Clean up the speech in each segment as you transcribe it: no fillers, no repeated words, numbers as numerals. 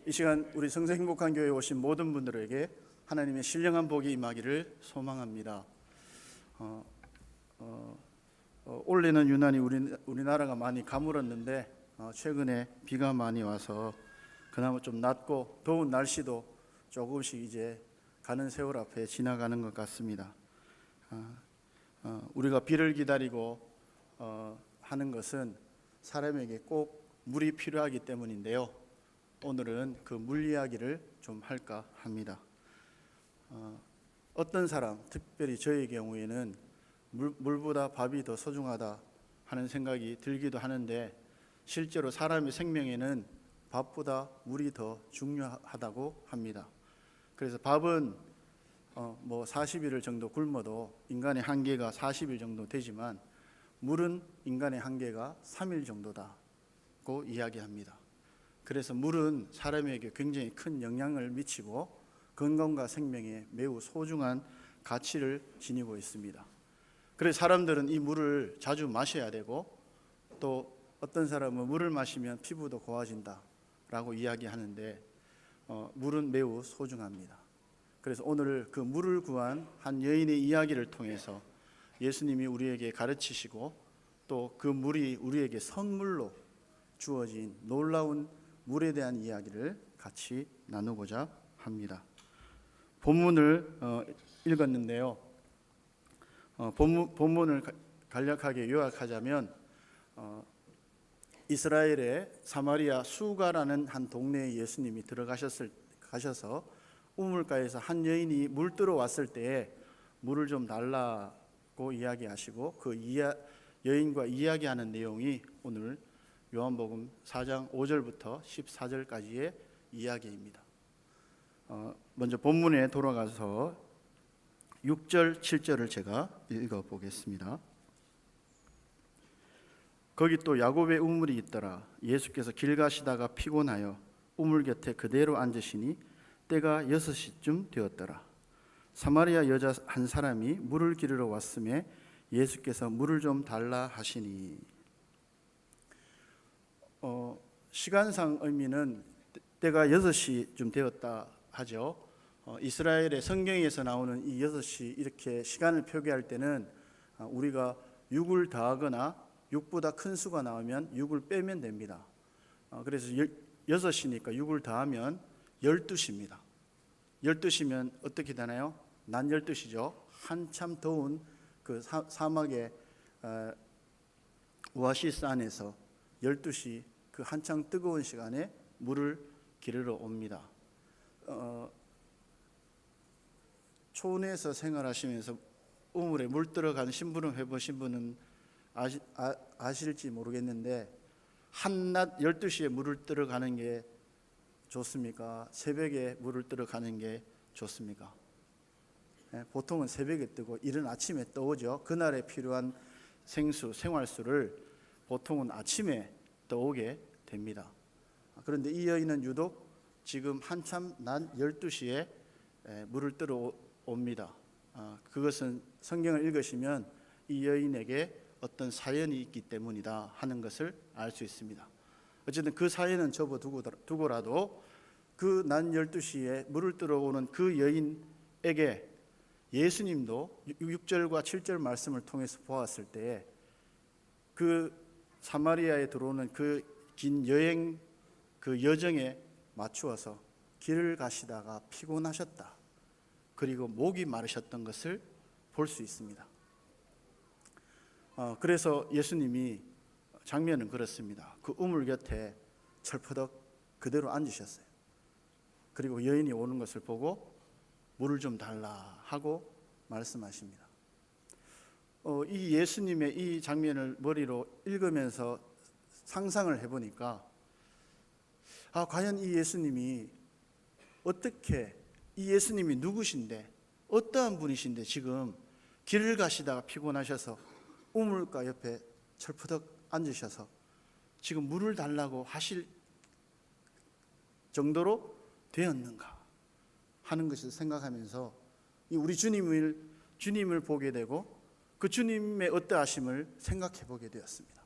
이 시간 우리 성서 행복한 교회에 오신 모든 분들에게 하나님의 신령한 복이 임하기를 소망합니다. 올해는 유난히 우리나라가 많이 가물었는데 최근에 비가 많이 와서 그나마 좀 낫고 더운 날씨도 조금씩 이제 가는 세월 앞에 지나가는 것 같습니다. 우리가 비를 기다리고 하는 것은 사람에게 꼭 물이 필요하기 때문인데요. 오늘은 그 물 이야기를 좀 할까 합니다. 어떤 사람, 특별히 저의 경우에는 물보다 밥이 더 소중하다 하는 생각이 들기도 하는데, 실제로 사람의 생명에는 밥보다 물이 더 중요하다고 합니다. 그래서 밥은 40일 정도 굶어도 인간의 한계가 40일 정도 되지만, 물은 인간의 한계가 3일 정도다고 이야기합니다. 그래서 물은 사람에게 굉장히 큰 영향을 미치고 건강과 생명에 매우 소중한 가치를 지니고 있습니다. 그래서 사람들은 이 물을 자주 마셔야 되고, 또 어떤 사람은 물을 마시면 피부도 고와진다라고 이야기하는데, 물은 매우 소중합니다. 그래서 오늘 그 물을 구한 한 여인의 이야기를 통해서 예수님이 우리에게 가르치시고, 또 그 물이 우리에게 선물로 주어진 놀라운 물에 대한 이야기를 같이 나누고자 합니다. 본문을 읽었는데요. 본문을 간략하게 요약하자면, 이스라엘의 사마리아 수가라는 한 동네에 예수님이 가셔서 우물가에서 한 여인이 물 뜨러 왔을 때에 물을 좀 달라고 이야기하시고, 그 여인과 이야기하는 내용이 오늘 요한복음 4장 5절부터 14절까지의 이야기입니다. 먼저 본문에 돌아가서 6절, 7절을 제가 읽어보겠습니다. 거기 또 야곱의 우물이 있더라. 예수께서 길 가시다가 피곤하여 우물 곁에 그대로 앉으시니 때가 6시쯤 되었더라. 사마리아 여자 한 사람이 물을 기르러 왔음에 예수께서 물을 좀 달라 하시니, 시간상 의미는 때가 6시쯤 되었다 하죠. 이스라엘의 성경에서 나오는 이 6시, 이렇게 시간을 표기할 때는 우리가 6을 더하거나 6보다 큰 수가 나오면 6을 빼면 됩니다. 그래서 6시니까 6을 더하면 12시입니다. 12시면 어떻게 되나요? 낮 12시죠. 한참 더운 그 사막의 오아시스 안에서 12시 그 한창 뜨거운 시간에 물을 기르러 옵니다. 초원에서 생활하시면서 우물에 물 들어가는 심부름 해보신 분은 아실지 모르겠는데, 한낮 12시에 물을 들어가는 게 좋습니까? 새벽에 물을 들어가는 게 좋습니까? 보통은 새벽에 뜨고 이른 아침에 떠오죠. 그날에 필요한 생활수를 보통은 아침에 떠오게 됩니다. 그런데 이 여인은 유독 지금 한참 낮 12시에 물을 뜨러 옵니다. 그것은 성경을 읽으시면 이 여인에게 어떤 사연이 있기 때문이다 하는 것을 알 수 있습니다. 어쨌든 그 사연은 접어두고라도 그 낮 12시에 물을 뜨러 오는 그 여인에게 예수님도 6절과 7절 말씀을 통해서 보았을 때에 그 사마리아에 들어오는 그 긴 여행, 그 여정에 맞추어서 길을 가시다가 피곤하셨다, 그리고 목이 마르셨던 것을 볼 수 있습니다. 그래서 예수님이 장면은 그렇습니다. 그 우물 곁에 철퍼덕 그대로 앉으셨어요. 그리고 여인이 오는 것을 보고 물을 좀 달라 하고 말씀하십니다. 이 예수님의 이 장면을 머리로 읽으면서 상상을 해보니까, 과연 이 예수님이 이 예수님이 누구신데, 어떠한 분이신데 지금 길을 가시다가 피곤하셔서 우물가 옆에 철푸덕 앉으셔서 지금 물을 달라고 하실 정도로 되었는가 하는 것을 생각하면서 우리 주님을 보게 되고, 그 주님의 어떠하심을 생각해 보게 되었습니다.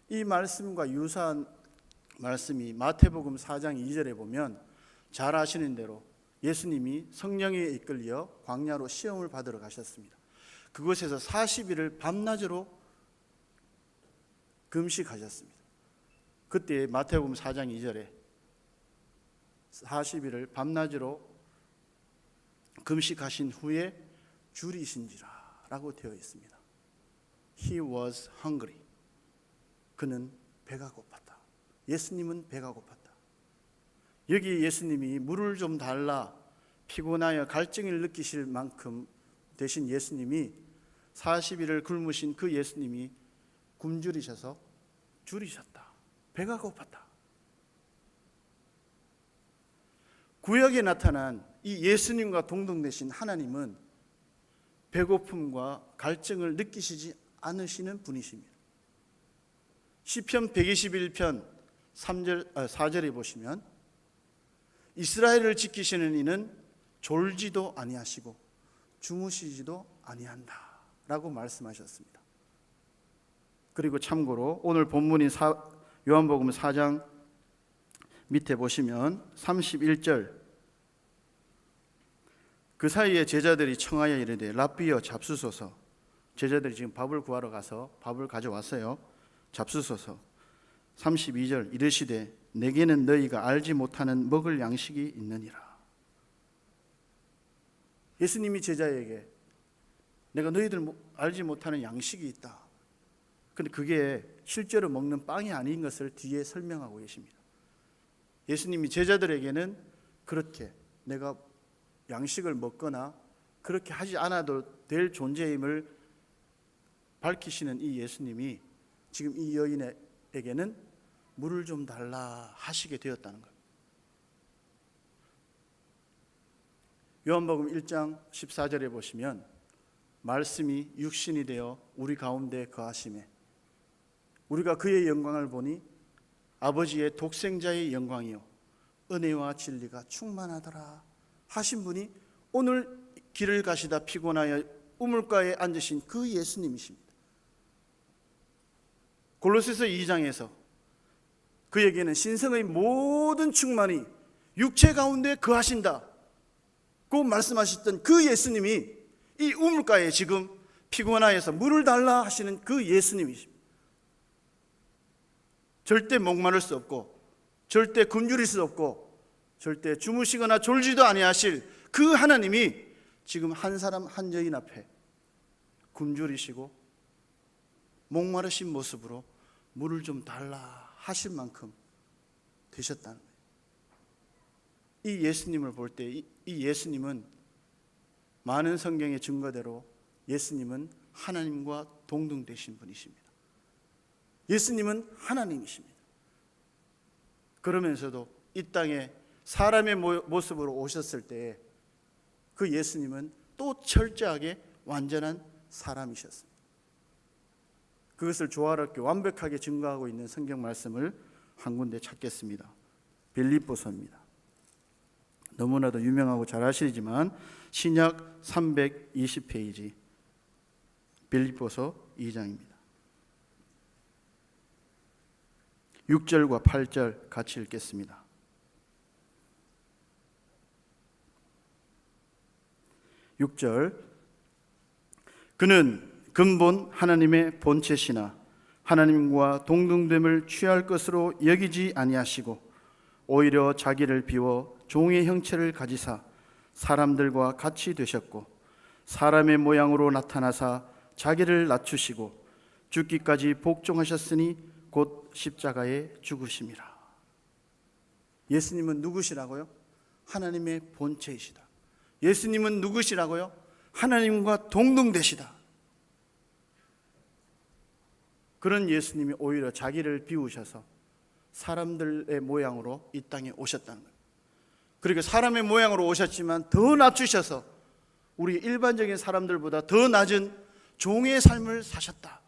이 말씀과 유사한 말씀이 마태복음 4장 2절에 보면 잘 아시는 대로 예수님이 성령에 이끌려 광야로 시험을 받으러 가셨습니다. 그곳에서 40일을 밤낮으로 금식하셨습니다. 그때 마태복음 4장 2절에 40일을 밤낮으로 금식하신 후에 줄이신지라 라고 되어 있습니다. He was hungry. 그는 배가 고팠다. 예수님은 배가 고팠다. 여기 예수님이 물을 좀 달라 피곤하여 갈증을 느끼실 만큼 되신 예수님이 40일을 굶으신 그 예수님이 굶주리셔서 줄이셨다. 배가 고팠다. 구약에 나타난 이 예수님과 동등되신 하나님은 배고픔과 갈증을 느끼시지 않으시는 분이십니다. 시편 121편 4절에 보시면 이스라엘을 지키시는 이는 졸지도 아니하시고 주무시지도 아니한다 라고 말씀하셨습니다. 그리고 참고로 오늘 본문인 요한복음 4장 밑에 보시면 31절, 그 사이에 제자들이 청하여 이르되 랍비여 잡수소서. 제자들이 지금 밥을 구하러 가서 밥을 가져왔어요. 잡수소서. 32절, 이르시되 내게는 너희가 알지 못하는 먹을 양식이 있느니라. 예수님이 제자에게 내가 너희들 알지 못하는 양식이 있다. 근데 그게 실제로 먹는 빵이 아닌 것을 뒤에 설명하고 계십니다. 예수님이 제자들에게는 그렇게 내가 양식을 먹거나 그렇게 하지 않아도 될 존재임을 밝히시는 이 예수님이 지금 이 여인에게는 물을 좀 달라 하시게 되었다는 것. 요한복음 1장 14절에 보시면 말씀이 육신이 되어 우리 가운데 거하심에 우리가 그의 영광을 보니 아버지의 독생자의 영광이요 은혜와 진리가 충만하더라 하신 분이 오늘 길을 가시다 피곤하여 우물가에 앉으신 그 예수님이십니다. 골로새서 2장에서 그에게는 신성의 모든 충만이 육체 가운데 거하신다 고 말씀하셨던 그 예수님이 이 우물가에 지금 피곤하여서 물을 달라 하시는 그 예수님이십니다. 절대 목마를 수 없고 절대 굶주릴 수 없고 절대 주무시거나 졸지도 아니하실 그 하나님이 지금 한 사람 한 여인 앞에 굶주리시고 목마르신 모습으로 물을 좀 달라 하실 만큼 되셨다는 거예요. 이 예수님을 볼 때 이 예수님은 많은 성경의 증거대로 예수님은 하나님과 동등되신 분이십니다. 예수님은 하나님이십니다. 그러면서도 이 땅에 사람의 모습으로 오셨을 때 그 예수님은 또 철저하게 완전한 사람이셨습니다. 그것을 조화롭게 완벽하게 증거하고 있는 성경 말씀을 한 군데 찾겠습니다. 빌립보서입니다. 너무나도 유명하고 잘 아시지만 신약 320페이지 빌립보서 2장입니다. 6절과 8절 같이 읽겠습니다. 6절, 그는 근본 하나님의 본체시나 하나님과 동등됨을 취할 것으로 여기지 아니하시고 오히려 자기를 비워 종의 형체를 가지사 사람들과 같이 되셨고 사람의 모양으로 나타나사 자기를 낮추시고 죽기까지 복종하셨으니 곧 십자가에 죽으심이라. 예수님은 누구시라고요? 하나님의 본체이시다. 예수님은 누구시라고요? 하나님과 동등되시다. 그런 예수님이 오히려 자기를 비우셔서 사람들의 모양으로 이 땅에 오셨다는 거예요. 그리고 사람의 모양으로 오셨지만 더 낮추셔서 우리 일반적인 사람들보다 더 낮은 종의 삶을 사셨다.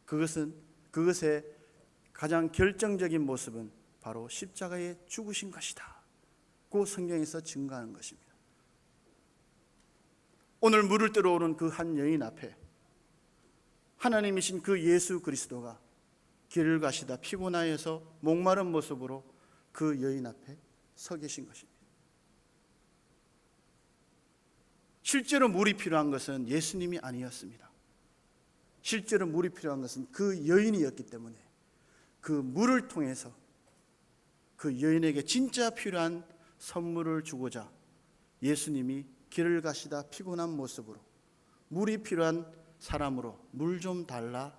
그것의 가장 결정적인 모습은 바로 십자가에 죽으신 것이다. 그 성경에서 증거하는 것입니다. 오늘 물을 뜨러오는 그 한 여인 앞에 하나님이신 그 예수 그리스도가 길을 가시다 피곤하여서 목마른 모습으로 그 여인 앞에 서 계신 것입니다. 실제로 물이 필요한 것은 예수님이 아니었습니다. 실제로 물이 필요한 것은 그 여인이었기 때문에 그 물을 통해서 그 여인에게 진짜 필요한 선물을 주고자 예수님이 길을 가시다 피곤한 모습으로 물이 필요한 사람으로 물 좀 달라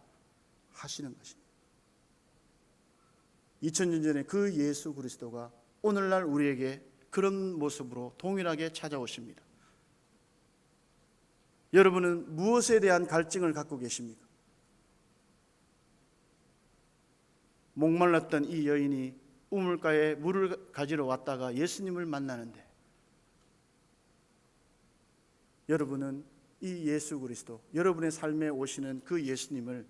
하시는 것입니다. 2000년 전에 그 예수 그리스도가 오늘날 우리에게 그런 모습으로 동일하게 찾아오십니다. 여러분은 무엇에 대한 갈증을 갖고 계십니까? 목말랐던 이 여인이 우물가에 물을 가지러 왔다가 예수님을 만나는데, 여러분은 이 예수 그리스도, 여러분의 삶에 오시는 그 예수님을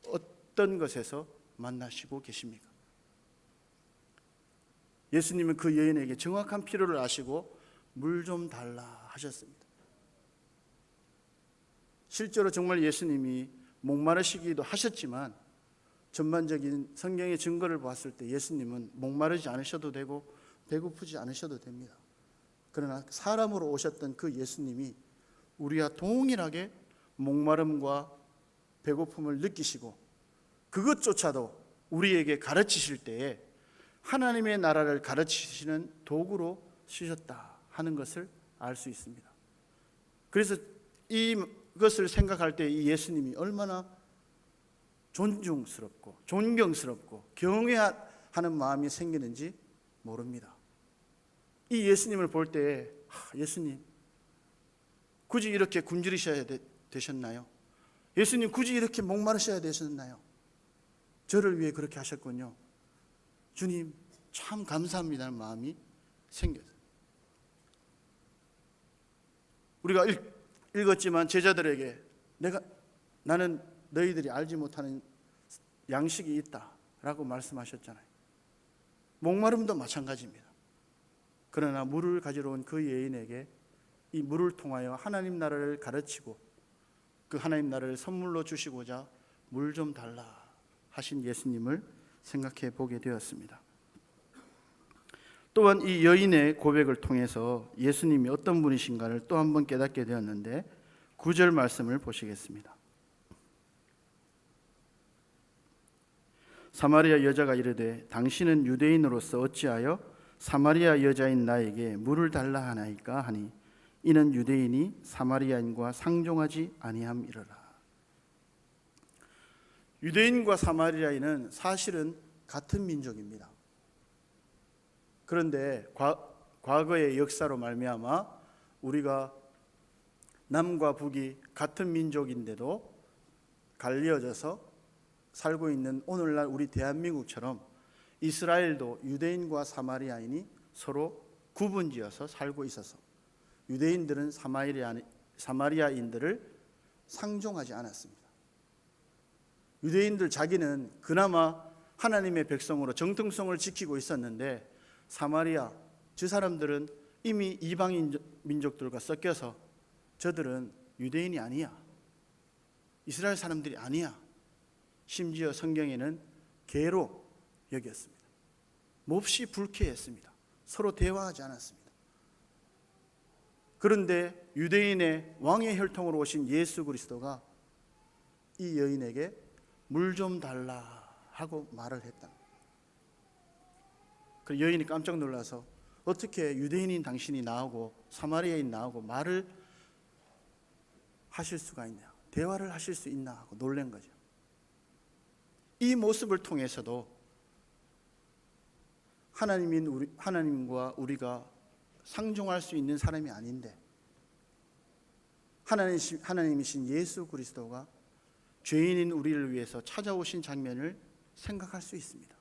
어떤 것에서 만나시고 계십니까? 예수님은 그 여인에게 정확한 필요를 아시고 물 좀 달라 하셨습니다. 실제로 정말 예수님이 목마르시기도 하셨지만 전반적인 성경의 증거를 봤을 때 예수님은 목마르지 않으셔도 되고 배고프지 않으셔도 됩니다. 그러나 사람으로 오셨던 그 예수님이 우리와 동일하게 목마름과 배고픔을 느끼시고 그것조차도 우리에게 가르치실 때에 하나님의 나라를 가르치시는 도구로 쓰셨다 하는 것을 알 수 있습니다. 그래서 이것을 생각할 때 이 예수님이 얼마나 존중스럽고 존경스럽고 경외하는 마음이 생기는지 모릅니다. 이 예수님을 볼 때 예수님 굳이 이렇게 굶주리셔야 되셨나요? 예수님 굳이 이렇게 목마르셔야 되셨나요? 저를 위해 그렇게 하셨군요. 주님 참 감사합니다는 마음이 생겨요. 우리가 읽었지만 제자들에게 나는 너희들이 알지 못하는 양식이 있다라고 말씀하셨잖아요. 목마름도 마찬가지입니다. 그러나 물을 가지러 온 그 여인에게 이 물을 통하여 하나님 나라를 가르치고 그 하나님 나라를 선물로 주시고자 물 좀 달라 하신 예수님을 생각해 보게 되었습니다. 또한 이 여인의 고백을 통해서 예수님이 어떤 분이신가를 또 한 번 깨닫게 되었는데 9절 말씀을 보시겠습니다. 사마리아 여자가 이르되 당신은 유대인으로서 어찌하여 사마리아 여자인 나에게 물을 달라 하나이까 하니 이는 유대인이 사마리아인과 상종하지 아니함이로라. 유대인과 사마리아인은 사실은 같은 민족입니다. 그런데 과거의 역사로 말미암아 우리가 남과 북이 같은 민족인데도 갈리어져서 살고 있는 오늘날 우리 대한민국처럼 이스라엘도 유대인과 사마리아인이 서로 구분지어서 살고 있어서 유대인들은 사마리아인들을 상종하지 않았습니다. 유대인들 자기는 그나마 하나님의 백성으로 정통성을 지키고 있었는데 사마리아 저 사람들은 이미 이방인 민족들과 섞여서 저들은 유대인이 아니야, 이스라엘 사람들이 아니야, 심지어 성경에는 개로 여겼습니다. 몹시 불쾌했습니다. 서로 대화하지 않았습니다. 그런데 유대인의 왕의 혈통으로 오신 예수 그리스도가 이 여인에게 물 좀 달라 하고 말을 했다. 그 여인이 깜짝 놀라서 어떻게 유대인인 당신이 나오고 사마리아인 나오고 말을 하실 수가 있냐, 대화를 하실 수 있나 하고 놀란 거죠. 이 모습을 통해서도 하나님과 우리가 상종할 수 있는 사람이 아닌데 하나님이신 예수 그리스도가 죄인인 우리를 위해서 찾아오신 장면을 생각할 수 있습니다.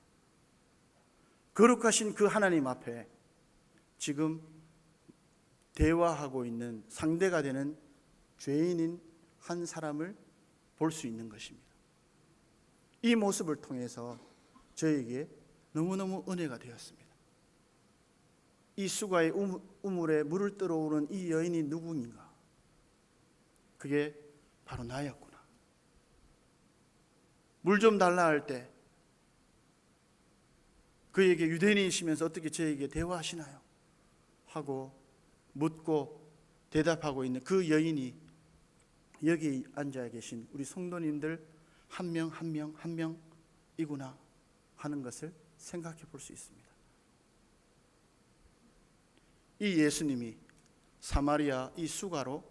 거룩하신 그 하나님 앞에 지금 대화하고 있는 상대가 되는 죄인인 한 사람을 볼 수 있는 것입니다. 이 모습을 통해서 저에게 너무너무 은혜가 되었습니다. 이 수가의 우물에 물을 떠오르는 이 여인이 누구인가? 그게 바로 나였구나. 물 좀 달라 할 때 그에게 유대인이시면서 어떻게 저에게 대화하시나요? 하고 묻고 대답하고 있는 그 여인이 여기 앉아 계신 우리 성도님들 한 명 한 명 한 명이구나 하는 것을 생각해 볼 수 있습니다. 이 예수님이 사마리아 이 수가로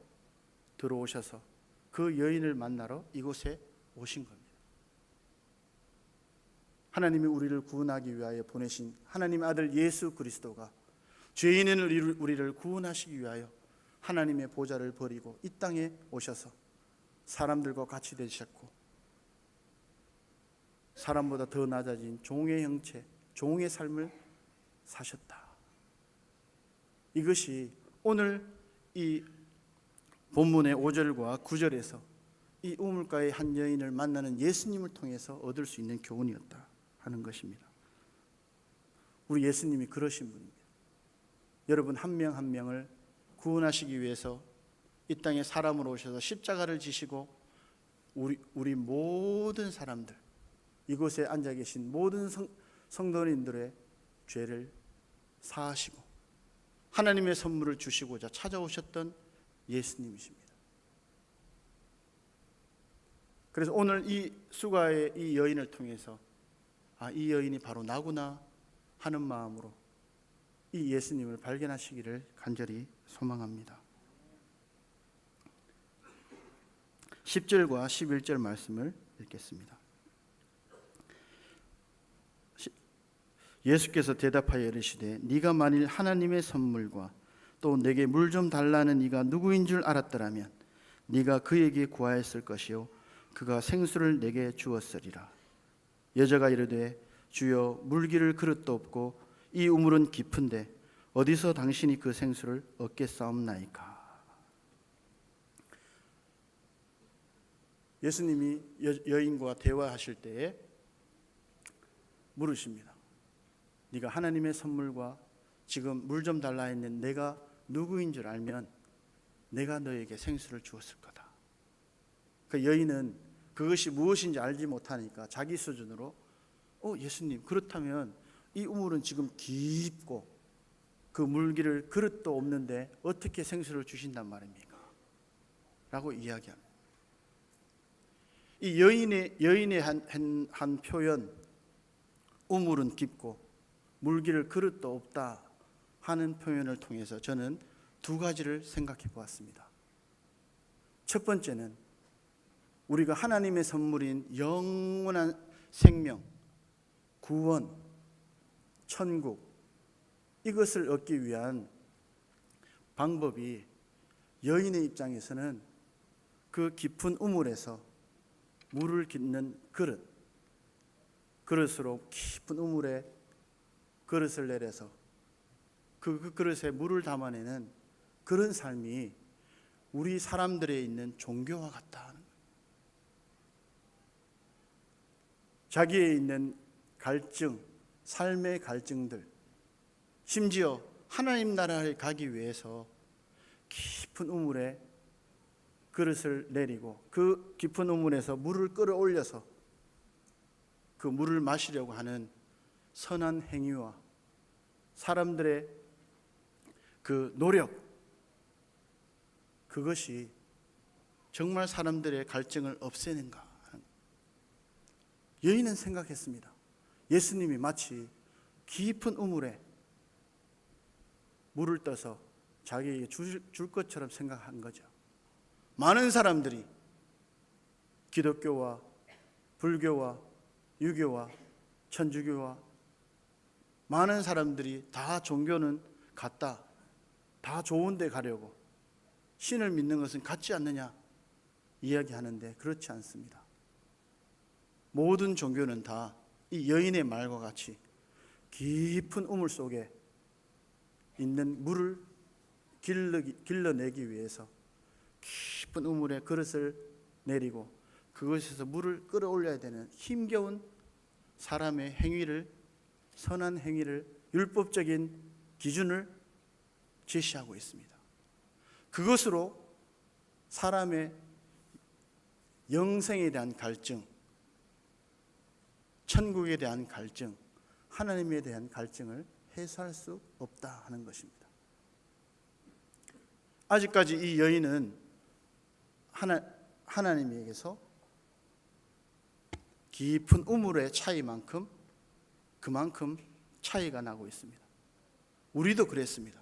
들어오셔서 그 여인을 만나러 이곳에 오신 겁니다. 하나님이 우리를 구원하기 위하여 보내신 하나님의 아들 예수 그리스도가 죄인인 우리를 구원하시기 위하여 하나님의 보좌를 버리고 이 땅에 오셔서 사람들과 같이 되셨고 사람보다 더 낮아진 종의 형체, 종의 삶을 사셨다. 이것이 오늘 이 본문의 5절과 9절에서 이 우물가의 한 여인을 만나는 예수님을 통해서 얻을 수 있는 교훈이었다 하는 것입니다. 우리 예수님이 그러신 분입니다. 여러분 한 명 한 명을 구원하시기 위해서 이 땅에 사람으로 오셔서 십자가를 지시고 우리 모든 사람들, 이곳에 앉아 계신 모든 성도님들의 죄를 사하시고 하나님의 선물을 주시고자 찾아오셨던 예수님이십니다. 그래서 오늘 이 수가의 이 여인을 통해서 이 여인이 바로 나구나 하는 마음으로 이 예수님을 발견하시기를 간절히 소망합니다. 10절과 11절 말씀을 읽겠습니다. 예수께서 대답하여 이르시되 네가 만일 하나님의 선물과 또 내게 물 좀 달라는 이가 누구인 줄 알았더라면 네가 그에게 구하였을 것이요 그가 생수를 내게 주었으리라. 여자가 이르되 주여 물기를 그릇도 없고 이 우물은 깊은데 어디서 당신이 그 생수를 얻겠사옵나이까. 예수님이 여인과 대화하실 때에 물으십니다. 네가 하나님의 선물과 지금 물 좀 달라 했는 내가 누구인 줄 알면 내가 너에게 생수를 주었을 거다. 그 여인은 그것이 무엇인지 알지 못하니까 자기 수준으로 예수님 그렇다면 이 우물은 지금 깊고 그 물기를 그릇도 없는데 어떻게 생수를 주신단 말입니까? 라고 이야기합니다. 이 여인의 한 표현, 우물은 깊고 물기를 그릇도 없다 하는 표현을 통해서 저는 두 가지를 생각해 보았습니다. 첫 번째는 우리가 하나님의 선물인 영원한 생명, 구원, 천국 이것을 얻기 위한 방법이 여인의 입장에서는 그 깊은 우물에서 물을 깃는 그릇으로 깊은 우물에 그릇을 내려서 그 그릇에 물을 담아내는 그런 삶이 우리 사람들에 있는 종교와 같다 하는 거예요. 자기에 있는 갈증, 삶의 갈증들, 심지어 하나님 나라에 가기 위해서 깊은 우물에 그릇을 내리고 그 깊은 우물에서 물을 끌어올려서 그 물을 마시려고 하는 선한 행위와 사람들의 그 노력, 그것이 정말 사람들의 갈증을 없애는가? 여인은 생각했습니다. 예수님이 마치 깊은 우물에 물을 떠서 자기에게 줄 것처럼 생각한 거죠. 많은 사람들이 기독교와 불교와 유교와 천주교와 많은 사람들이 다 종교는 같다, 다 좋은 데 가려고 신을 믿는 것은 같지 않느냐 이야기하는데 그렇지 않습니다. 모든 종교는 다 이 여인의 말과 같이 깊은 우물 속에 있는 물을 길러내기 위해서 깊은 우물에 그릇을 내리고 그것에서 물을 끌어올려야 되는 힘겨운 사람의 행위를, 선한 행위를, 율법적인 기준을 제시하고 있습니다. 그것으로 사람의 영생에 대한 갈증, 천국에 대한 갈증, 하나님에 대한 갈증을 해소할 수 없다 하는 것입니다. 아직까지 이 여인은 하나님에게서 깊은 우물의 차이만큼 그만큼 차이가 나고 있습니다. 우리도 그랬습니다.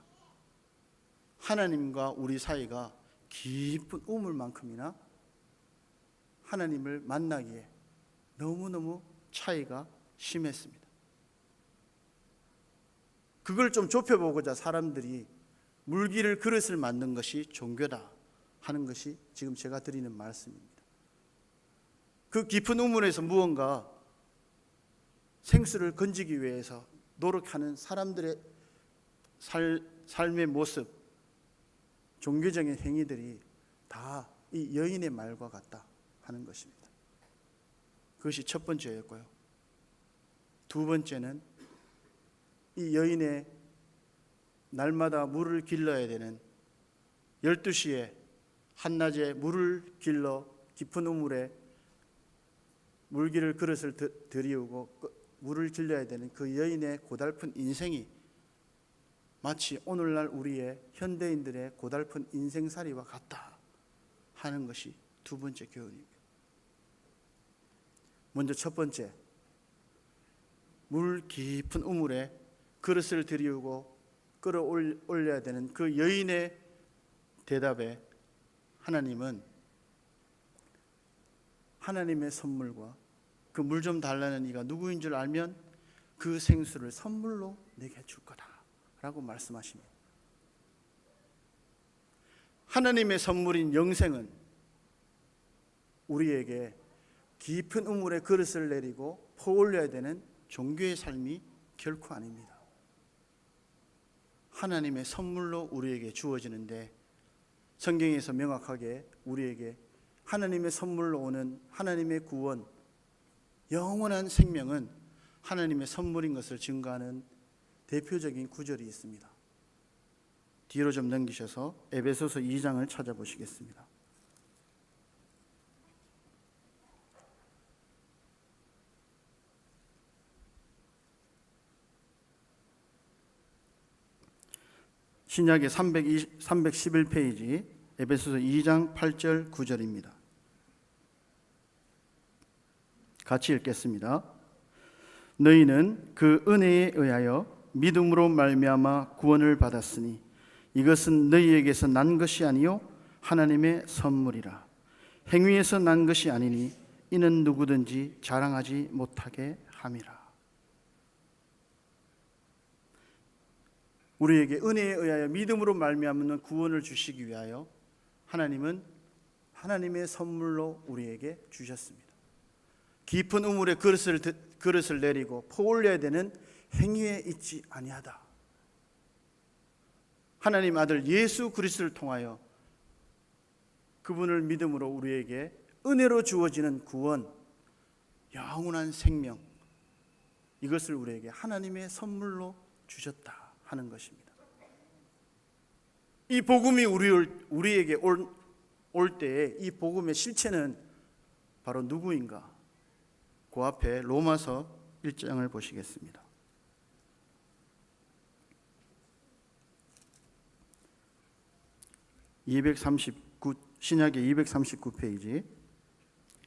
하나님과 우리 사이가 깊은 우물만큼이나 하나님을 만나기에 너무너무 차이가 심했습니다. 그걸 좀 좁혀보고자 사람들이 물기를 그릇을 만든 것이 종교다 하는 것이 지금 제가 드리는 말씀입니다. 그 깊은 우물에서 무언가 생수를 건지기 위해서 노력하는 사람들의 삶의 모습, 종교적인 행위들이 다 이 여인의 말과 같다 하는 것입니다. 그것이 첫 번째였고요. 두 번째는 이 여인의 날마다 물을 길러야 되는 12시에 한낮에 물을 길러 깊은 우물에 물기를 그릇을 들이우고 물을 길러야 되는 그 여인의 고달픈 인생이 마치 오늘날 우리의 현대인들의 고달픈 인생살이와 같다 하는 것이 두 번째 교훈입니다. 먼저 첫 번째, 물 깊은 우물에 그릇을 들이우고 끌어올려야 되는 그 여인의 대답에 하나님은 하나님의 선물과 그 물 좀 달라는 이가 누구인 줄 알면 그 생수를 선물로 내게 줄 거다 라고 말씀하십니다. 하나님의 선물인 영생은 우리에게 깊은 우물에 그릇을 내리고 퍼올려야 되는 종교의 삶이 결코 아닙니다. 하나님의 선물로 우리에게 주어지는데 성경에서 명확하게 우리에게 하나님의 선물로 오는 하나님의 구원, 영원한 생명은 하나님의 선물인 것을 증거하는 대표적인 구절이 있습니다. 뒤로 좀 넘기셔서 에베소서 2장을 찾아보시겠습니다. 신약의 311페이지 에베소서 2장 8절 9절입니다. 같이 읽겠습니다. 너희는 그 은혜에 의하여 믿음으로 말미암아 구원을 받았으니 이것은 너희에게서 난 것이 아니요 하나님의 선물이라. 행위에서 난 것이 아니니 이는 누구든지 자랑하지 못하게 함이라. 우리에게 은혜에 의하여 믿음으로 말미암는 구원을 주시기 위하여 하나님은 하나님의 선물로 우리에게 주셨습니다. 깊은 우물에 그릇을 내리고 퍼올려야 되는 행위에 있지 아니하다. 하나님 아들 예수 그리스도를 통하여 그분을 믿음으로 우리에게 은혜로 주어지는 구원, 영원한 생명, 이것을 우리에게 하나님의 선물로 주셨다 하는 것입니다. 이 복음이 우리에게 올 때에 이 복음의 실체는 바로 누구인가? 그 앞에 로마서 1장을 보시겠습니다. 신약의 239페이지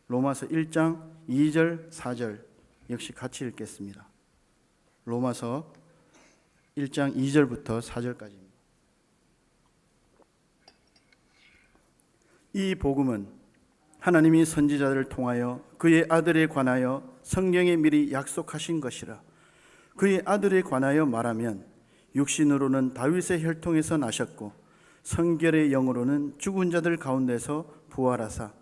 로마서 1장 2절 4절 역시 같이 읽겠습니다. 로마서 1장 2절부터 4절까지입니다. 이 복음은 하나님이 선지자들을 통하여 그의 아들에 관하여 성경에 미리 약속하신 것이라. 그의 아들에 관하여 말하면 육신으로는 다윗의 혈통에서 나셨고 성결의 영으로는 죽은 자들 가운데서 부활하사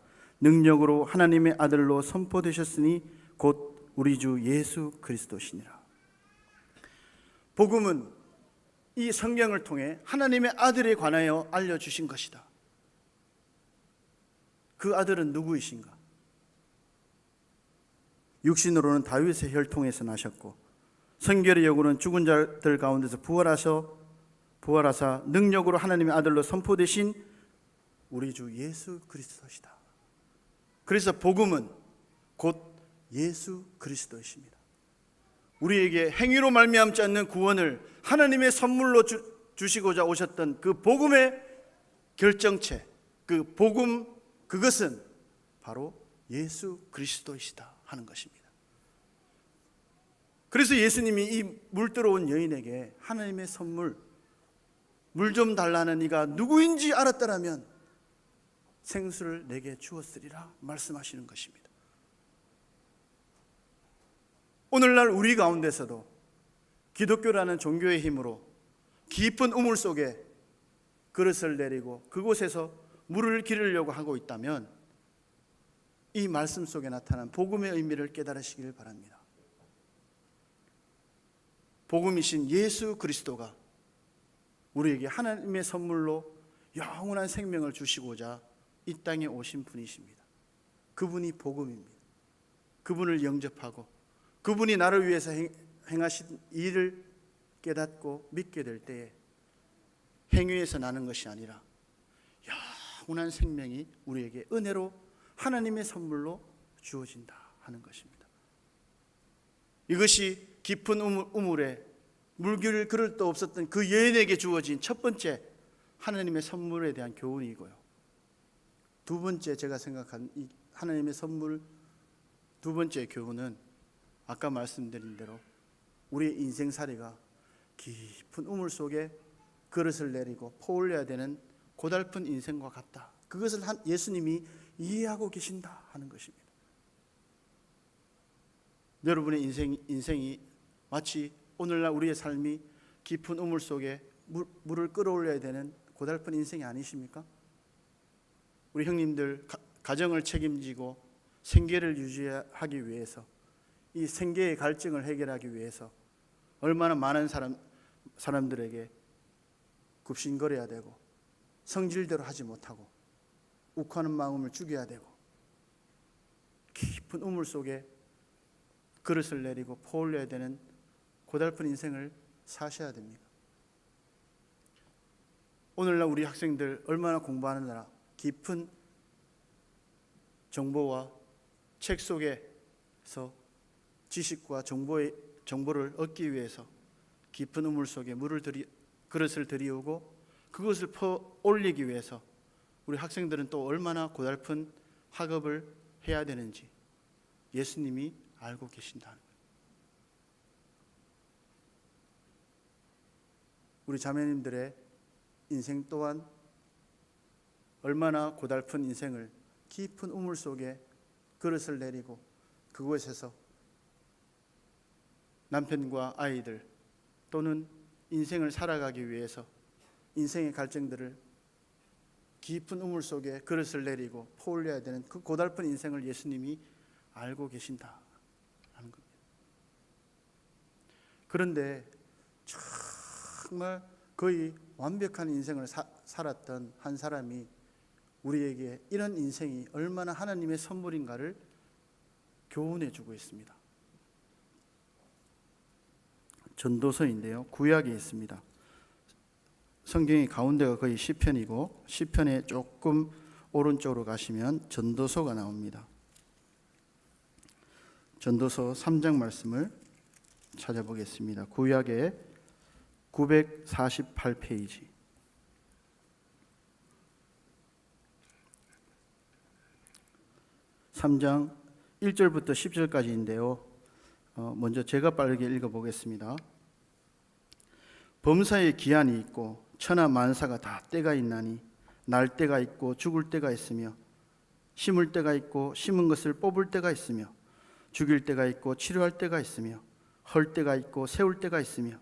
능력으로 하나님의 아들로 선포되셨으니 곧 우리 주 예수 그리스도시니라. 복음은 이 성경을 통해 하나님의 아들에 관하여 알려주신 것이다. 그 아들은 누구이신가? 육신으로는 다윗의 혈통에서 나셨고 성결의 영으로는 죽은 자들 가운데서 부활하사 능력으로 하나님의 아들로 선포되신 우리 주 예수 그리스도시다. 그래서 복음은 곧 예수 그리스도이십니다. 우리에게 행위로 말미암지 않는 구원을 하나님의 선물로 주시고자 오셨던 그 복음의 결정체, 그 복음, 그것은 바로 예수 그리스도이시다 하는 것입니다. 그래서 예수님이 이 물 들어온 여인에게 하나님의 선물, 물 좀 달라는 이가 누구인지 알았더라면 생수를 내게 주었으리라 말씀하시는 것입니다. 오늘날 우리 가운데서도 기독교라는 종교의 힘으로 깊은 우물 속에 그릇을 내리고 그곳에서 물을 기르려고 하고 있다면 이 말씀 속에 나타난 복음의 의미를 깨달으시길 바랍니다. 복음이신 예수 그리스도가 우리에게 하나님의 선물로 영원한 생명을 주시고자 이 땅에 오신 분이십니다. 그분이 복음입니다. 그분을 영접하고 그분이 나를 위해서 행하신 일을 깨닫고 믿게 될 때에 행위에서 나는 것이 아니라 영원한 생명이 우리에게 은혜로 하나님의 선물로 주어진다 하는 것입니다. 이것이 깊은 우물에 물기를 그릇도 없었던 그 여인에게 주어진 첫 번째 하나님의 선물에 대한 교훈이고요. 두 번째 제가 생각한 이 하나님의 선물 두 번째 교훈은 아까 말씀드린 대로 우리의 인생살이가 깊은 우물 속에 그릇을 내리고 퍼올려야 되는 고달픈 인생과 같다. 그것을 예수님이 이해하고 계신다 하는 것입니다. 여러분의 인생이 마치 오늘날 우리의 삶이 깊은 우물 속에 물을 끌어올려야 되는 고달픈 인생이 아니십니까? 우리 형님들 가정을 책임지고 생계를 유지하기 위해서 이 생계의 갈증을 해결하기 위해서 얼마나 많은 사람들에게 굽신거려야 되고 성질대로 하지 못하고 욱하는 마음을 죽여야 되고 깊은 우물 속에 그릇을 내리고 퍼올려야 되는 고달픈 인생을 사셔야 됩니다. 오늘날 우리 학생들 얼마나 공부하느라 깊은 정보와 책 속에서 지식과 정보를 얻기 위해서 깊은 우물 속에 그릇을 들이우고 그것을 퍼올리기 위해서 우리 학생들은 또 얼마나 고달픈 학업을 해야 되는지 예수님이 알고 계신다는 거예요. 우리 자매님들의 인생 또한 얼마나 고달픈 인생을 깊은 우물 속에 그릇을 내리고 그곳에서 남편과 아이들 또는 인생을 살아가기 위해서 인생의 갈증들을 깊은 우물 속에 그릇을 내리고 퍼올려야 되는 그 고달픈 인생을 예수님이 알고 계신다 하는 겁니다. 그런데 정말 거의 완벽한 인생을 살았던 한 사람이 우리에게 이런 인생이 얼마나 하나님의 선물인가를 교훈해 주고 있습니다. 전도서인데요, 구약에 있습니다. 성경의 가운데가 거의 시편이고 시편에 조금 오른쪽으로 가시면 전도서가 나옵니다. 전도서 3장 말씀을 찾아보겠습니다. 구약의 948페이지. 3장 1절부터 10절까지인데요. 먼저 제가 빠르게 읽어보겠습니다. 범사에 기한이 있고 천하 만사가 다 때가 있나니 날 때가 있고 죽을 때가 있으며 심을 때가 있고 심은 것을 뽑을 때가 있으며 죽일 때가 있고 치료할 때가 있으며 헐 때가 있고 세울 때가 있으며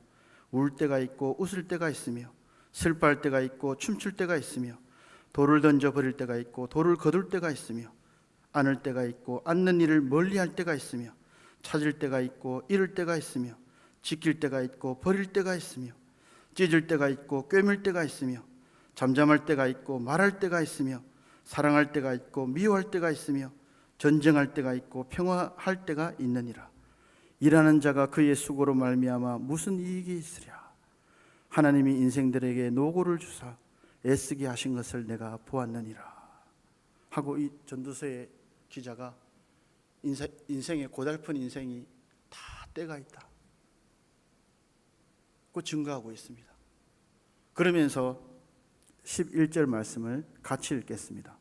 울 때가 있고 웃을 때가 있으며 슬퍼할 때가 있고 춤출 때가 있으며 돌을 던져 버릴 때가 있고 돌을 거둘 때가 있으며 안을 때가 있고 앉는 일을 멀리할 때가 있으며 찾을 때가 있고 잃을 때가 있으며 지킬 때가 있고 버릴 때가 있으며 찢을 때가 있고 꿰맬 때가 있으며 잠잠할 때가 있고 말할 때가 있으며 사랑할 때가 있고 미워할 때가 있으며 전쟁할 때가 있고 평화할 때가 있느니라. 일하는 자가 그의 수고로 말미암아 무슨 이익이 있으랴. 하나님이 인생들에게 노고를 주사 애쓰게 하신 것을 내가 보았느니라 하고 이 전도서의 기자가 인생의 고달픈 인생이 다 때가 있다. 그 증거하고 있습니다. 그러면서 11절 말씀을 같이 읽겠습니다.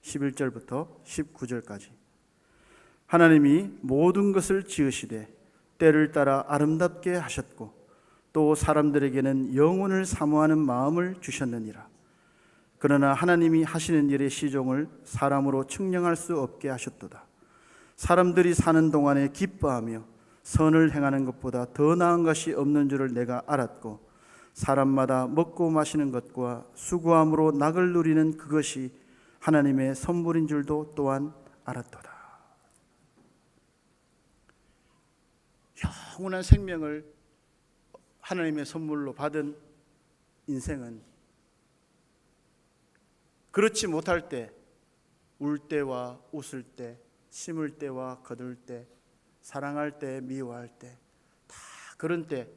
11절부터 19절까지. 하나님이 모든 것을 지으시되 때를 따라 아름답게 하셨고 또 사람들에게는 영혼을 사모하는 마음을 주셨느니라. 그러나 하나님이 하시는 일의 시종을 사람으로 측량할 수 없게 하셨도다. 사람들이 사는 동안에 기뻐하며 선을 행하는 것보다 더 나은 것이 없는 줄을 내가 알았고 사람마다 먹고 마시는 것과 수고함으로 낙을 누리는 그것이 하나님의 선물인 줄도 또한 알았도다. 영원한 생명을 하나님의 선물로 받은 인생은 그렇지 못할 때, 울 때와 웃을 때, 심을 때와 거둘 때, 사랑할 때, 미워할 때, 다 그런 때,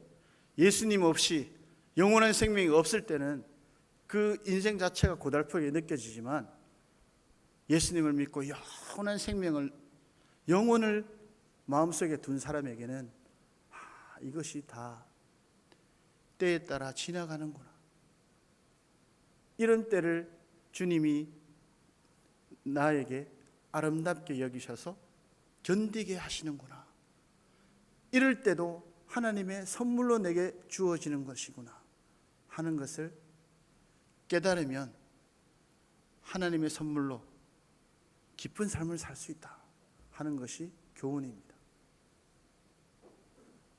예수님 없이 영원한 생명이 없을 때는 그 인생 자체가 고달프게 느껴지지만 예수님을 믿고 영원한 생명을, 영혼을 마음속에 둔 사람에게는 이것이 다 때에 따라 지나가는구나. 이런 때를 주님이 나에게 아름답게 여기셔서 견디게 하시는구나. 이럴 때도 하나님의 선물로 내게 주어지는 것이구나 하는 것을 깨달으면 하나님의 선물로 기쁜 삶을 살 수 있다 하는 것이 교훈입니다.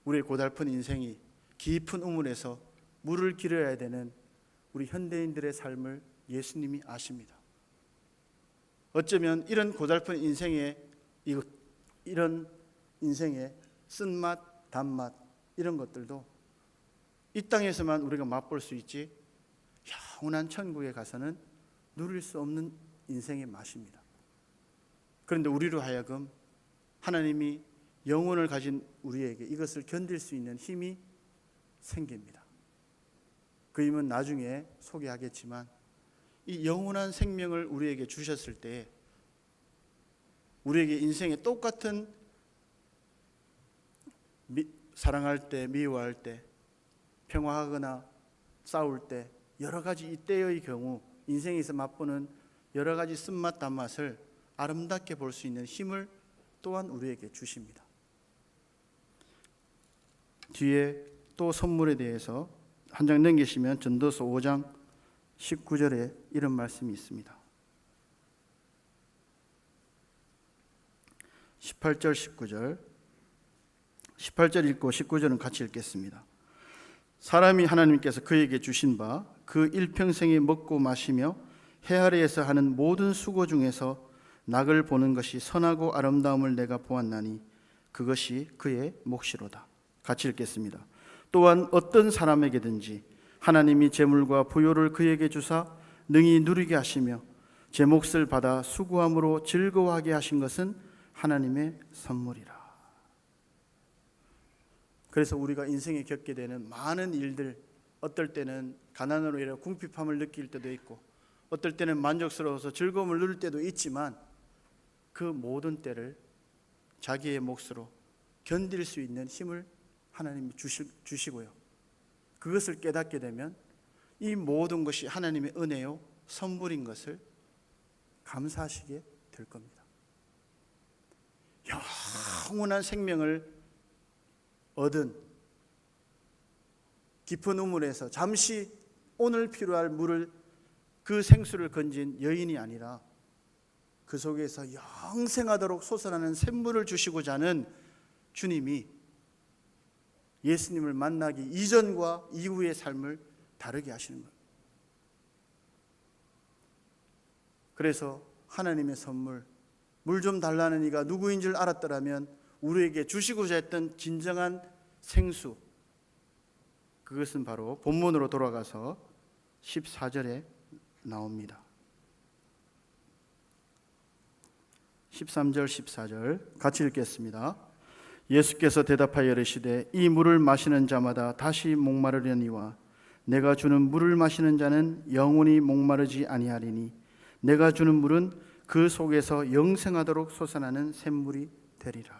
우리의 고달픈 인생이 깊은 우물에서 물을 길어야 되는 우리 현대인들의 삶을 예수님이 아십니다. 어쩌면 이런 고달픈 인생의 이런 인생의 쓴맛, 단맛 이런 것들도 이 땅에서만 우리가 맛볼 수 있지 영원한 천국에 가서는 누릴 수 없는 인생의 맛입니다. 그런데 우리로 하여금 하나님이 영혼을 가진 우리에게 이것을 견딜 수 있는 힘이 생깁니다. 그 힘은 나중에 소개하겠지만 이 영원한 생명을 우리에게 주셨을 때 우리에게 인생의 똑같은 사랑할 때, 미워할 때, 평화하거나 싸울 때 여러 가지 이때의 경우 인생에서 맛보는 여러 가지 쓴맛, 단맛을 아름답게 볼 수 있는 힘을 또한 우리에게 주십니다. 뒤에 또 선물에 대해서 한 장 넘기시면 전도서 5장 19절에 이런 말씀이 있습니다. 18절 19절 18절 읽고 19절은 같이 읽겠습니다. 사람이 하나님께서 그에게 주신 바 그 일평생에 먹고 마시며 해 아래에서 하는 모든 수고 중에서 낙을 보는 것이 선하고 아름다움을 내가 보았나니 그것이 그의 몫이로다. 같이 읽겠습니다. 또한 어떤 사람에게든지 하나님이 재물과 부요를 그에게 주사 능히 누리게 하시며 제 몫을 받아 수고함으로 즐거워하게 하신 것은 하나님의 선물이라. 그래서 우리가 인생에 겪게 되는 많은 일들, 어떨 때는 가난으로 인해 궁핍함을 느낄 때도 있고 어떨 때는 만족스러워서 즐거움을 누릴 때도 있지만 그 모든 때를 자기의 몫으로 견딜 수 있는 힘을 하나님이 주시고요. 그것을 깨닫게 되면 이 모든 것이 하나님의 은혜요 선물인 것을 감사하시게 될 겁니다. 영원한 생명을 얻은 깊은 우물에서 잠시 오늘 필요할 물을 그 생수를 건진 여인이 아니라 그 속에서 영생하도록 솟아나는 샘물을 주시고자 하는 주님이 예수님을 만나기 이전과 이후의 삶을 다르게 하시는 겁니다. 그래서 하나님의 선물, 물 좀 달라는 이가 누구인 줄 알았더라면 우리에게 주시고자 했던 진정한 생수, 그것은 바로 본문으로 돌아가서 14절에 나옵니다. 13절 14절 같이 읽겠습니다. 예수께서 대답하여 이르시되 이 물을 마시는 자마다 다시 목마르려니와 내가 주는 물을 마시는 자는 영원히 목마르지 아니하리니 내가 주는 물은 그 속에서 영생하도록 솟아나는 샘물이 되리라.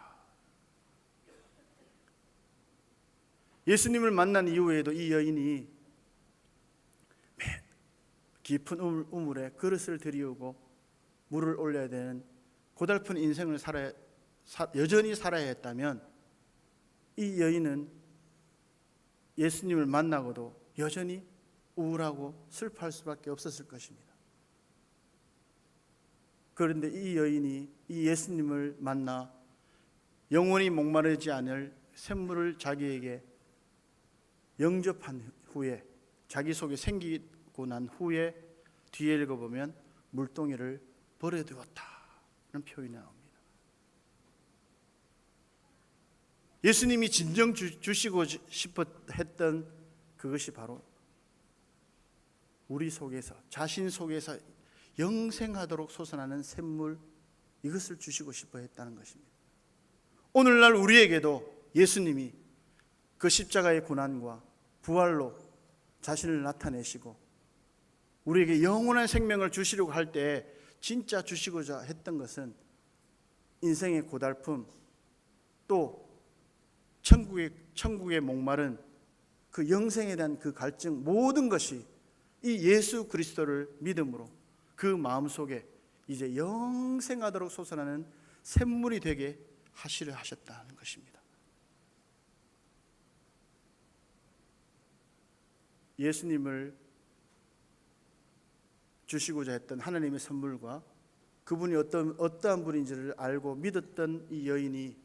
예수님을 만난 이후에도 이 여인이 깊은 우물에 그릇을 들이우고 물을 올려야 되는 고달픈 인생을 여전히 살아야 했다면, 이 여인은 예수님을 만나고도 여전히 우울하고 슬퍼할 수밖에 없었을 것입니다. 그런데 이 여인이 이 예수님을 만나 영원히 목마르지 않을 샘물을 자기에게 영접한 후에, 자기 속에 생기고 난 후에 뒤에 읽어보면 물동이를 버려두었다는 표현이 나옵니다. 예수님이 진정 주시고 싶어 했던 그것이 바로 우리 속에서, 자신 속에서 영생하도록 솟아나는 샘물, 이것을 주시고 싶어 했다는 것입니다. 오늘날 우리에게도 예수님이 그 십자가의 고난과 부활로 자신을 나타내시고 우리에게 영원한 생명을 주시려고 할 때 진짜 주시고자 했던 것은 인생의 고달픔, 또 천국의 목마른 그 영생에 대한 그 갈증, 모든 것이 이 예수 그리스도를 믿음으로 그 마음속에 이제 영생하도록 솟아나는 샘물이 되게 하시려 하셨다는 것입니다. 예수님을 주시고자 했던 하나님의 선물과 그분이 어떠한 분인지를 알고 믿었던 이 여인이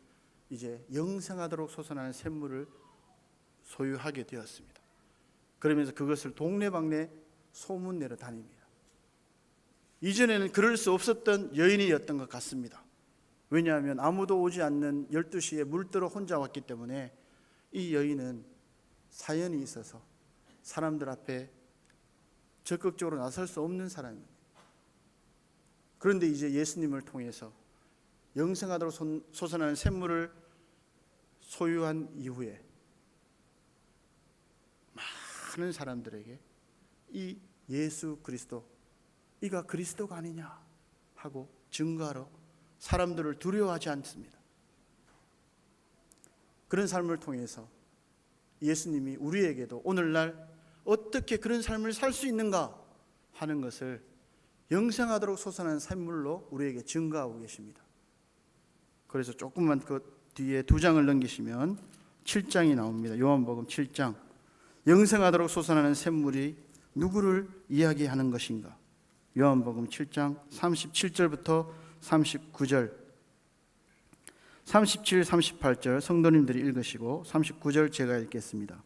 이제 영생하도록 솟아나는 샘물을 소유하게 되었습니다. 그러면서 그것을 동네방네 소문내러 다닙니다. 이전에는 그럴 수 없었던 여인이었던 것 같습니다. 왜냐하면 아무도 오지 않는 12시에 물들어 혼자 왔기 때문에 이 여인은 사연이 있어서 사람들 앞에 적극적으로 나설 수 없는 사람입니다. 그런데 이제 예수님을 통해서 영생하도록 솟아나는 샘물을 소유한 이후에 많은 사람들에게 이 예수 그리스도, 이가 그리스도가 아니냐 하고 증거하러 사람들을 두려워하지 않습니다. 그런 삶을 통해서 예수님이 우리에게도 오늘날 어떻게 그런 삶을 살 수 있는가 하는 것을 영생하도록 솟아나는 샘물로 우리에게 증거하고 계십니다. 그래서 조금만 그 뒤에 2장을 넘기시면 7장이 나옵니다. 요한복음 7장. 영생하도록 솟아나는 샘물이 누구를 이야기하는 것인가? 요한복음 7장 37절부터 39절, 37, 38절 성도님들이 읽으시고 39절 제가 읽겠습니다.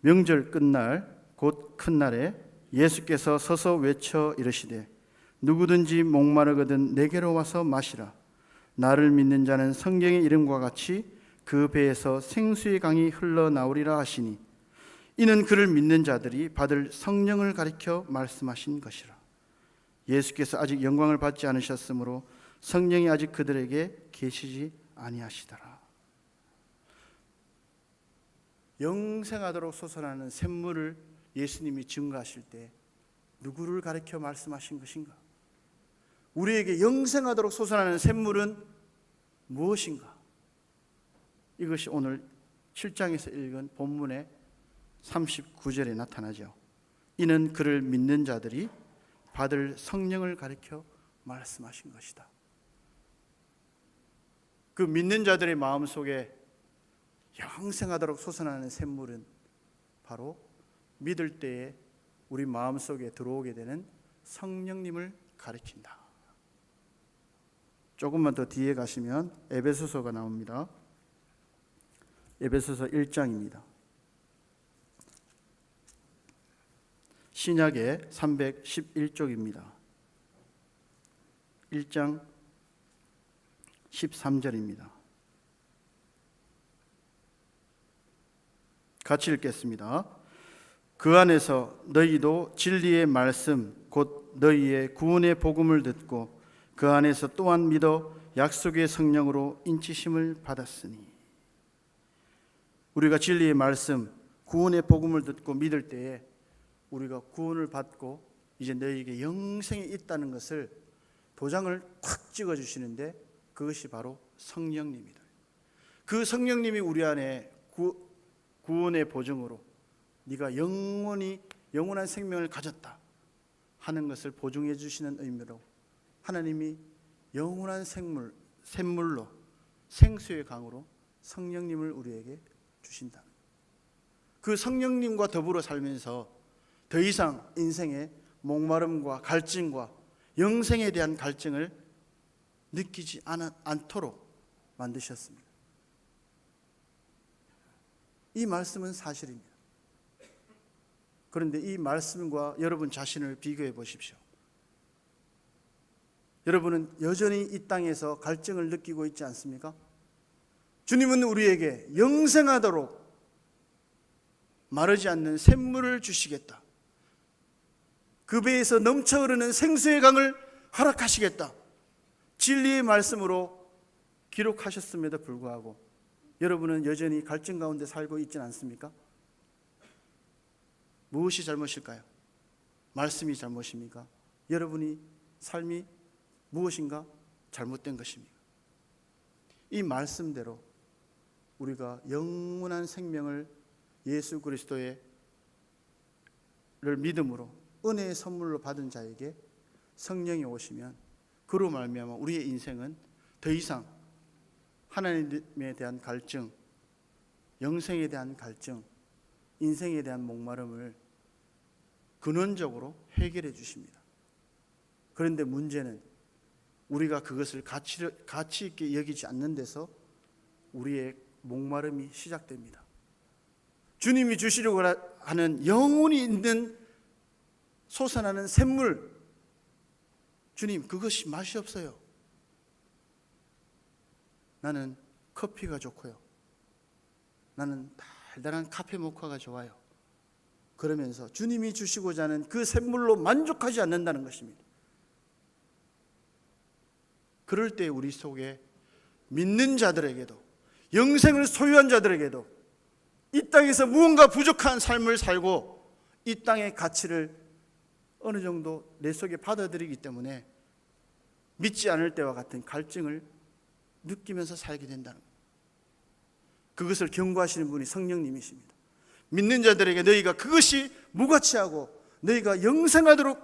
명절 끝날 곧 큰 날에 예수께서 서서 외쳐 이르시되 누구든지 목마르거든 내게로 와서 마시라. 나를 믿는 자는 성경의 이름과 같이 그 배에서 생수의 강이 흘러나오리라 하시니 이는 그를 믿는 자들이 받을 성령을 가리켜 말씀하신 것이라. 예수께서 아직 영광을 받지 않으셨으므로 성령이 아직 그들에게 계시지 아니하시더라. 영생하도록 솟아나는 샘물을 예수님이 증거하실 때 누구를 가리켜 말씀하신 것인가? 우리에게 영생하도록 솟아나는 샘물은 무엇인가? 이것이 오늘 7장에서 읽은 본문의 39절에 나타나죠. 이는 그를 믿는 자들이 받을 성령을 가리켜 말씀하신 것이다. 그 믿는 자들의 마음속에 영생하도록 솟아나는 샘물은 바로 믿을 때에 우리 마음속에 들어오게 되는 성령님을 가리킨다. 조금만 더 뒤에 가시면 에베소서가 나옵니다. 에베소서 1장입니다. 신약의 311쪽입니다. 1장 13절입니다. 같이 읽겠습니다. 그 안에서 너희도 진리의 말씀 곧 너희의 구원의 복음을 듣고 그 안에서 또한 믿어 약속의 성령으로 인치심을 받았으니. 우리가 진리의 말씀, 구원의 복음을 듣고 믿을 때에 우리가 구원을 받고 이제 너희에게 영생이 있다는 것을 도장을 탁 찍어주시는데 그것이 바로 성령님이다. 그 성령님이 우리 안에 구원의 보증으로 네가 영원한 생명을 가졌다 하는 것을 보증해 주시는 의미로 하나님이 영원한 샘물로 생수의 강으로 성령님을 우리에게 주신다. 그 성령님과 더불어 살면서 더 이상 인생의 목마름과 갈증과 영생에 대한 갈증을 느끼지 않도록 만드셨습니다. 이 말씀은 사실입니다. 그런데 이 말씀과 여러분 자신을 비교해 보십시오. 여러분은 여전히 이 땅에서 갈증을 느끼고 있지 않습니까? 주님은 우리에게 영생하도록 마르지 않는 샘물을 주시겠다. 그 배에서 넘쳐 흐르는 생수의 강을 허락하시겠다. 진리의 말씀으로 기록하셨음에도 불구하고 여러분은 여전히 갈증 가운데 살고 있지는 않습니까? 무엇이 잘못일까요? 말씀이 잘못입니까? 여러분이 삶이 무엇인가 잘못된 것입니까? 이 말씀대로 우리가 영원한 생명을 예수 그리스도를 믿음으로 은혜의 선물로 받은 자에게 성령이 오시면 그로 말미암아 우리의 인생은 더 이상 하나님에 대한 갈증, 영생에 대한 갈증, 인생에 대한 목마름을 근원적으로 해결해 주십니다. 그런데 문제는 우리가 그것을 가치 있게 여기지 않는 데서 우리의 목마름이 시작됩니다. 주님이 주시려고 하는 영혼이 있는 솟아나는 샘물, 주님 그것이 맛이 없어요. 나는 커피가 좋고요. 나는 달달한 카페 모카가 좋아요. 그러면서 주님이 주시고자 하는 그 샘물로 만족하지 않는다는 것입니다. 그럴 때 우리 속에 믿는 자들에게도 영생을 소유한 자들에게도 이 땅에서 무언가 부족한 삶을 살고 이 땅의 가치를 어느 정도 내 속에 받아들이기 때문에 믿지 않을 때와 같은 갈증을 느끼면서 살게 된다는 것. 그것을 경고하시는 분이 성령님이십니다. 믿는 자들에게 너희가 그것이 무가치하고 너희가 영생하도록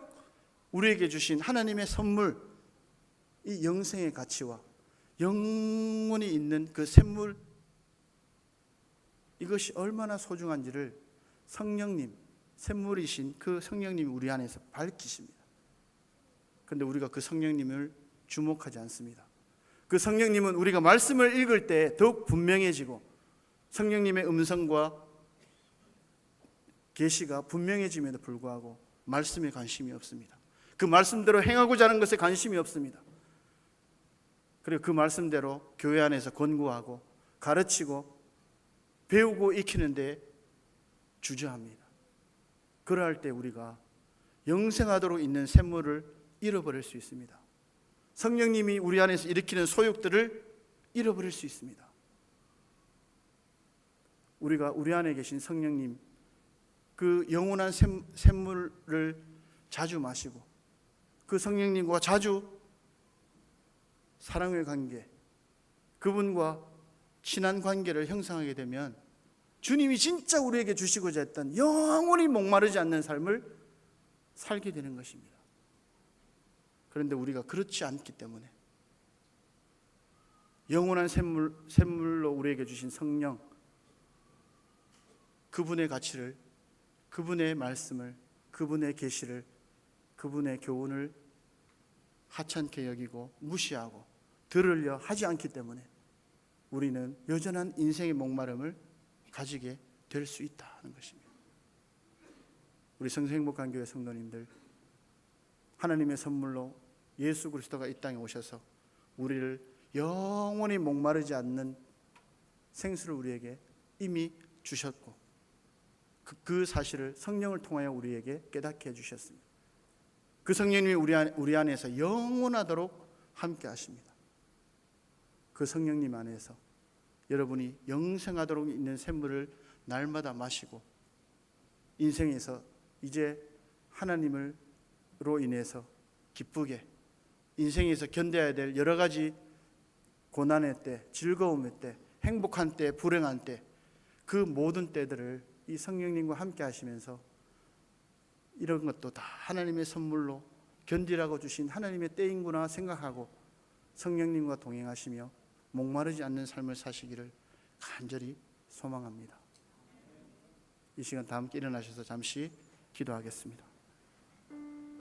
우리에게 주신 하나님의 선물, 이 영생의 가치와 영원히 있는 그 샘물, 이것이 얼마나 소중한지를 성령님, 샘물이신 그 성령님이 우리 안에서 밝히십니다. 그런데 우리가 그 성령님을 주목하지 않습니다. 그 성령님은 우리가 말씀을 읽을 때 더욱 분명해지고 성령님의 음성과 계시가 분명해짐에도 불구하고 말씀에 관심이 없습니다. 그 말씀대로 행하고자 하는 것에 관심이 없습니다. 그리고 그 말씀대로 교회 안에서 권고하고 가르치고 배우고 익히는데 주저합니다. 그러할 때 우리가 영생하도록 있는 샘물을 잃어버릴 수 있습니다. 성령님이 우리 안에서 일으키는 소욕들을 잃어버릴 수 있습니다. 우리가 우리 안에 계신 성령님, 그 영원한 샘물을 자주 마시고 그 성령님과 자주 사랑의 관계, 그분과 친한 관계를 형성하게 되면 주님이 진짜 우리에게 주시고자 했던 영원히 목마르지 않는 삶을 살게 되는 것입니다. 그런데 우리가 그렇지 않기 때문에 영원한 샘물로 우리에게 주신 성령, 그분의 가치를, 그분의 말씀을, 그분의 계시를, 그분의 교훈을 하찮게 여기고 무시하고 들으려 하지 않기 때문에 우리는 여전한 인생의 목마름을 가지게 될 수 있다는 것입니다. 우리 성서행복한교회 성도님들, 하나님의 선물로 예수 그리스도가 이 땅에 오셔서 우리를 영원히 목마르지 않는 생수를 우리에게 이미 주셨고 그 사실을 성령을 통하여 우리에게 깨닫게 해주셨습니다. 그 성령님이 우리 안에서 영원하도록 함께 하십니다. 그 성령님 안에서 여러분이 영생하도록 있는 샘물을 날마다 마시고 인생에서 이제 하나님을 인해서 기쁘게 인생에서 견뎌야 될 여러 가지 고난의 때, 즐거움의 때, 행복한 때, 불행한 때, 그 모든 때들을 이 성령님과 함께 하시면서 이런 것도 다 하나님의 선물로 견디라고 주신 하나님의 때인구나 생각하고 성령님과 동행하시며 목마르지 않는 삶을 사시기를 간절히 소망합니다. 이 시간 다 함께 일어나셔서 잠시 기도하겠습니다.